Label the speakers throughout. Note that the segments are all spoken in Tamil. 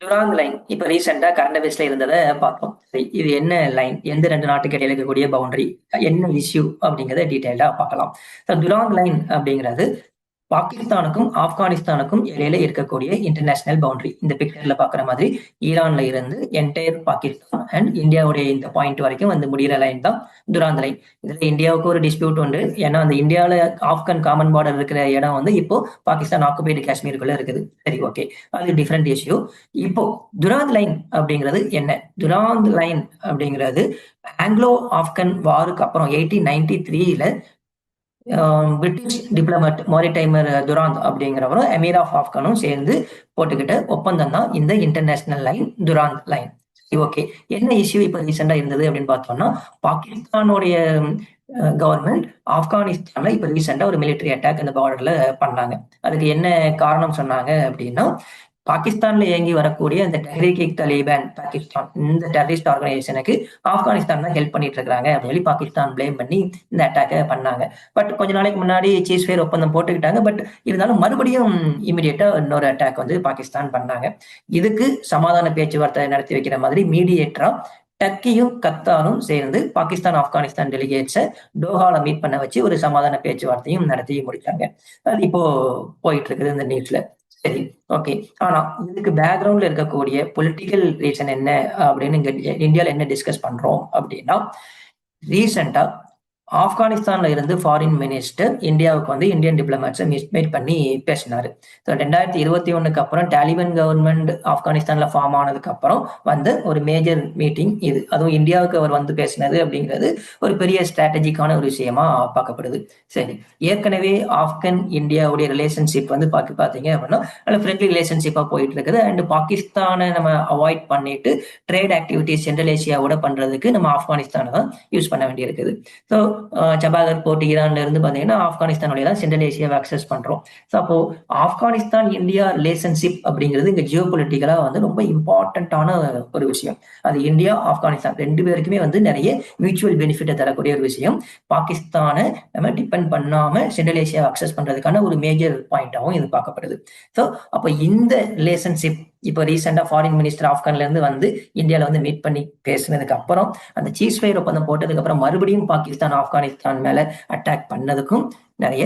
Speaker 1: டுராண்ட் லைன் இப்ப ரீசெண்டா கரண்ட் அஃபேர்ஸ்ல இருந்ததை பார்த்தோம். சரி, இது என்ன லைன்? எந்த 2 நாட்டுக்கு இடையில இருக்கக்கூடிய பவுண்டரி? என்ன இஷ்யூ? அப்படிங்கிறத டீடைல்டா பார்க்கலாம். டுராண்ட் லைன் அப்படிங்கிறது பாகிஸ்தானுக்கும் ஆப்கானிஸ்தானுக்கும் இடையில இருக்கக்கூடிய இன்டர்நேஷனல் பவுண்டரி. இந்த பிக்சர்ல பாக்குற மாதிரி ஈரான்ல இருந்து என்டையர் பாகிஸ்தான் அண்ட் இந்தியாவுடைய இந்த பாயிண்ட் வரைக்கும் வந்து முடிகிற லைன் தான் துராந்த் லைன். இதுல இந்தியாவுக்கு ஒரு டிஸ்பியூட் உண்டு. ஏன்னா அந்த இந்தியாவில ஆப்கன் காமன் பார்டர் இருக்கிற இடம் வந்து இப்போ பாகிஸ்தான் ஆக்குபைடு காஷ்மீருக்குள்ள இருக்குது. சரி, ஓகே, அது டிஃப்ரெண்ட் இஷ்யூ. இப்போ துராந்த் லைன் அப்படிங்கிறது என்ன? துராந்த் லைன் அப்படிங்கிறது ஆங்கிலோ ஆப்கன் வாருக்கு அப்புறம் 1893ல British diplomat மாரிடைமர் Durand அப்படிங்கிறவரும் emir of ஆப்கானும் சேர்ந்து போட்டுக்கிட்ட ஒப்பந்தம் தான் இந்த international line Durand line. Okay, என்ன இஷ்யூ இப்ப ரீசெண்டா இருந்தது அப்படின்னு பார்த்தோம்னா, பாகிஸ்தானுடைய கவர்மெண்ட் ஆப்கானிஸ்தான்ல இப்ப ரீசெண்டா ஒரு மிலிட்டரி அட்டாக் அந்த பார்டர்ல பண்ணாங்க. அதுக்கு என்ன காரணம் சொன்னாங்க அப்படின்னா, பாகிஸ்தான்ல இயங்கி வரக்கூடிய இந்த டெஹ்ரீக் இ தலீபான் பாகிஸ்தான் இந்த டெரரிஸ்ட் ஆர்கனைசேஷனுக்கு ஆப்கானிஸ்தான் தான் ஹெல்ப் பண்ணிட்டு இருக்காங்க அப்படின்னு சொல்லி பாகிஸ்தான் பிளேம் பண்ணி இந்த அட்டாக்கை பண்ணாங்க. பட் கொஞ்ச நாளைக்கு முன்னாடி சீஸ்ஃபயர் ஒப்பந்தம் போட்டுக்கிட்டாங்க. பட் இருந்தாலும் மறுபடியும் இமிடியேட்டா இன்னொரு அட்டாக் வந்து பாகிஸ்தான் பண்ணாங்க. இதுக்கு சமாதான பேச்சுவார்த்தை நடத்தி வைக்கிற மாதிரி மீடியேட்டரா டர்க்கியும் கத்தாரும் சேர்ந்து பாகிஸ்தான் ஆப்கானிஸ்தான் டெலிகேட்ஸை டோஹால மீட் பண்ண வச்சு ஒரு சமாதான பேச்சுவார்த்தையும் நடத்தி முடிச்சாங்க. அது இப்போ போயிட்டு இருக்குது இந்த நியூஸ்ல. சரி, ஓகே. ஆனா இதுக்கு பேக்ரவுண்ட்ல இருக்கக்கூடிய பொலிட்டிக்கல் ரீசன் என்ன அப்படின்னு இங்க இந்தியால என்ன டிஸ்கஸ் பண்றோம் அப்படின்னா, ரீசெண்டா ஆப்கானிஸ்தான்ல இருந்து ஃபாரின் மினிஸ்டர் இந்தியாவுக்கு வந்து இந்தியன் டிப்ளமேட்ஸை மீட் பண்ணி பேசினாரு. 2021க்கு அப்புறம் டாலிபான் கவர்மெண்ட் ஆப்கானிஸ்தான்ல ஃபார்ம் ஆனதுக்கு அப்புறம் வந்து ஒரு மேஜர் மீட்டிங் இது. அதுவும் இந்தியாவுக்கு அவர் வந்து பேசினது அப்படிங்கிறது ஒரு பெரிய ஸ்ட்ராட்டஜிக்கான ஒரு விஷயமா பார்க்கப்படுது. சரி, ஏற்கனவே ஆப்கன் இந்தியாவுடைய ரிலேஷன்ஷிப் வந்து பாத்தீங்க அப்படின்னா நல்ல ஃப்ரெண்ட்லி ரிலேஷன்ஷிப்பா போயிட்டு இருக்குது. அண்ட் பாகிஸ்தானை நம்ம அவாய்ட் பண்ணிட்டு ட்ரேட் ஆக்டிவிட்டிஸ் சென்ட்ரல் ஏசியாவோட பண்றதுக்கு நம்ம ஆப்கானிஸ்தானை தான் யூஸ் பண்ண வேண்டியிருக்குது. ஸோ ஜபாகர் போர்ட் ஈரான்ல இருந்து பாத்தீங்கன்னா ஆப்கானிஸ்தான் வழியா தான் சென்ட்ரல் ஏசியாவை அக்சஸ் பண்றோம். ஸோ அப்போ ஆப்கானிஸ்தான் இந்தியா ரிலேஷன்ஷிப் அப்படிங்கிறது இங்க ஜியோ பொலிட்டிக்கலா வந்து ரொம்ப இம்பார்ட்டன்டான ஒரு விஷயம். அது இந்தியா ஆப்கானிஸ்தான் ரெண்டு பேருக்குமே வந்து நிறைய மியூச்சுவல் பெனிஃபிட்டை தரக்கூடிய ஒரு விஷயம். பாகிஸ்தானை நம்ம டிபெண்ட் பண்ணாம சென்ட்ரல் ஏசியா அக்சஸ் பண்றதுக்கான ஒரு மேஜர் பாயிண்டாகவும் இது பார்க்கப்படுது. ஸோ அப்போ இந்த ரிலேஷன்ஷிப் இப்போ ரீசெண்டா ஃபாரின் மினிஸ்டர் ஆப்கான்ல இருந்து வந்து இந்தியால வந்து மீட் பண்ணி பேசினதுக்கு அப்புறம் அந்த சீஸ்ஃபயர் ஒப்பந்தம் போட்டதுக்கு அப்புறம் மறுபடியும் பாகிஸ்தான் ஆப்கானிஸ்தான் மேல அட்டாக் பண்ணதுக்கும் நிறைய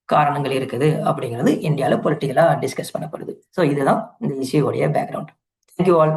Speaker 1: காரணங்கள் இருக்குது அப்படிங்கிறது இந்தியால பொலிட்டிக்கலா டிஸ்கஸ் பண்ணப்படுது. ஸோ இதுதான் இந்த இஷ்யூடைய பேக்ரவுண்ட். Thank you all.